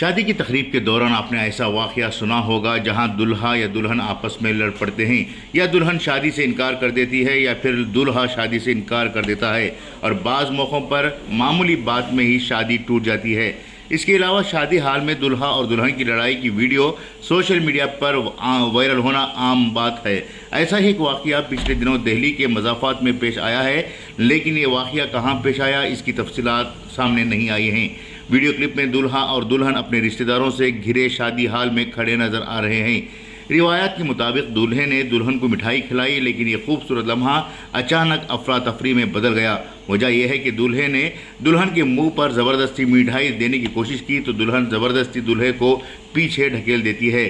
शादी की तकरीब के दौरान आपने ऐसा वाक़या सुना होगा जहां दुल्हा या दुल्हन आपस में लड़ पड़ते हैं, या दुल्हन शादी से इनकार कर देती है या फिर दुल्हा शादी से इनकार कर देता है और बाज़ मौक़ों पर मामूली बात में ही शादी टूट जाती है। इसके अलावा शादी हाल में दुल्हा और दुल्हन की लड़ाई की वीडियो सोशल मीडिया पर वायरल होना आम बात है। ऐसा ही एक वाक़या पिछले दिनों दिल्ली के मज़ाफ़ात में पेश आया है, लेकिन ये वाक़या कहाँ पेश आया इसकी तफसीलात सामने नहीं आई हैं। वीडियो क्लिप में दुल्हा और दुल्हन अपने रिश्तेदारों से घिरे शादी हाल में खड़े नजर आ रहे हैं। रिवायात के मुताबिक दूल्हे ने दुल्हन को मिठाई खिलाई, लेकिन ये खूबसूरत लम्हा अचानक अफरा तफरी में बदल गया। वजह यह है कि दूल्हे ने दुल्हन के मुंह पर ज़बरदस्ती मिठाई देने की कोशिश की तो दुल्हन ज़बरदस्ती दूल्हे को पीछे ढकेल देती है।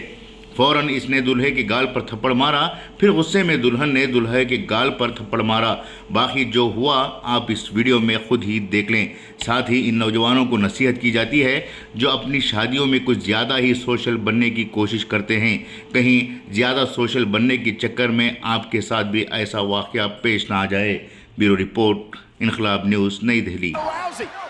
फ़ौरन इसने दूल्हे के गाल पर थप्पड़ मारा, फिर गुस्से में दुल्हन ने दूल्हे के गाल पर थप्पड़ मारा। बाकी जो हुआ आप इस वीडियो में खुद ही देख लें। साथ ही इन नौजवानों को नसीहत की जाती है जो अपनी शादियों में कुछ ज़्यादा ही सोशल बनने की कोशिश करते हैं, कहीं ज़्यादा सोशल बनने के चक्कर में आपके साथ भी ऐसा वाक़या पेश ना आ जाए। ब्यूरो रिपोर्ट, इनकलाब न्यूज़, नई Delhi.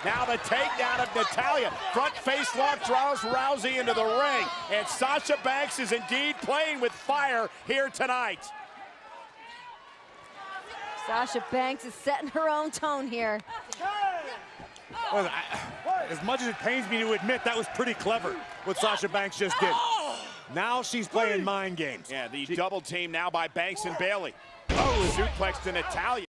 Now the takedown of Natalya. Front face lock draws Rousey into the ring. And Sasha Banks is indeed playing with fire here tonight. Sasha Banks is setting her own tone here. Well, as much as it pains me to admit, that was pretty clever what Sasha Banks just did. Now she's playing mind games. Yeah, the double team now by Banks and Bailey. Oh, suplex to Natalya.